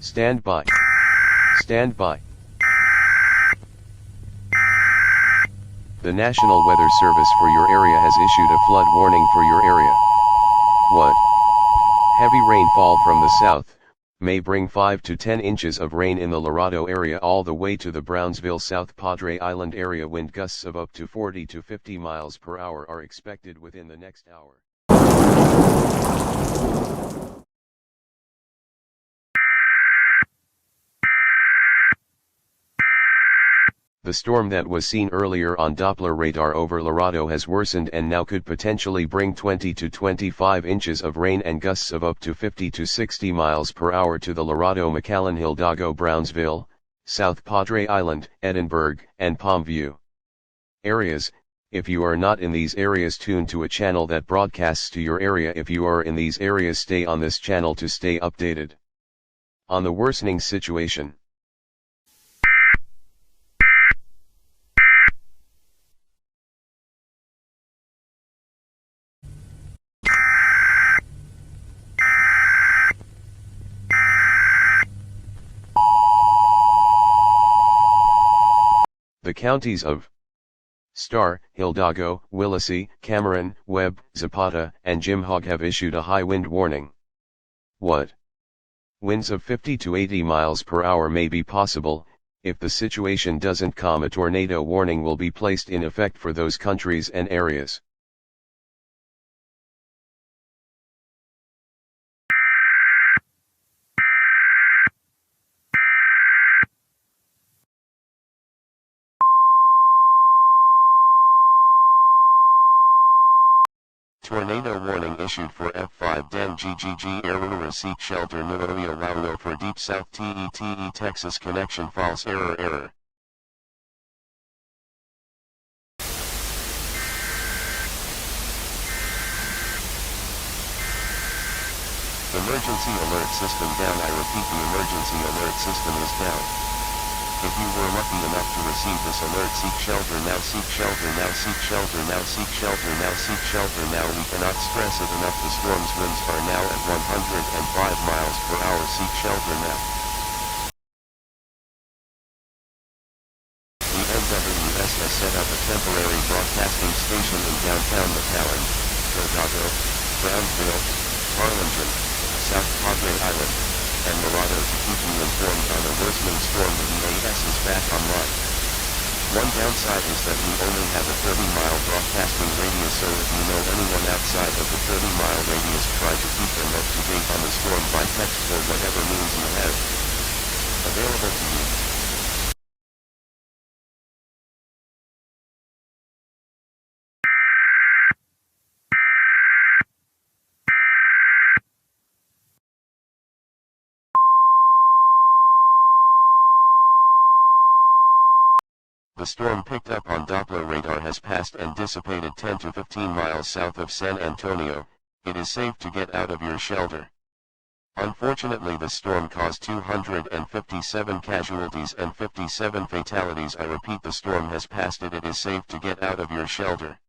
Stand by. Stand by. The National Weather Service for your area has issued a flood warning for your area. What? Heavy rainfall from the south may bring 5 to 10 inches of rain in the Laredo area all the way to the Brownsville South Padre Island area. Wind gusts of up to 40 to 50 miles per hour are expected within the next hour. The storm that was seen earlier on Doppler radar over Laredo has worsened and now could potentially bring 20 to 25 inches of rain and gusts of up to 50 to 60 miles per hour to the Laredo, McAllen, Hidalgo, Brownsville, South Padre Island, Edinburgh, and Palmview areas. If you are not in these areas, tune to a channel that broadcasts to your area. If you are in these areas, stay on this channel to stay updated on the worsening situation. The counties of Starr, Hidalgo, Willacy, Cameron, Webb, Zapata, and Jim Hogg have issued a high wind warning. What? Winds of 50 to 80 miles per hour may be possible. If the situation doesn't calm, a tornado warning will be placed in effect for those countries and areas. Tornado warning issued for F5 Den GGG Error Seek Shelter Nuoyo Laulo for Deep South TETE Texas Connection False Error. Emergency alert system down. I repeat, the emergency alert system is down. If you were lucky enough to receive this alert, seek shelter now, seek shelter now, seek shelter now, seek shelter now, seek shelter now. We cannot stress it enough. The storm's winds are now at 105 miles per hour. Seek shelter now. The NWS has set up a temporary broadcasting station in downtown McAllen, Hidalgo, Brownsville, Harlingen, South Padre Island, and Laredo to keep you informed on the worsening storm. The EAS is back online. One downside is that we only have a 30-mile broadcasting radius, so if you know anyone outside of the 30-mile radius, try to keep them up to date on the storm by text or whatever means you have available to you. The storm picked up on Doppler radar has passed and dissipated 10 to 15 miles south of San Antonio. It is safe to get out of your shelter. Unfortunately, the storm caused 257 casualties and 57 fatalities. I repeat, the storm has passed. It is safe to get out of your shelter.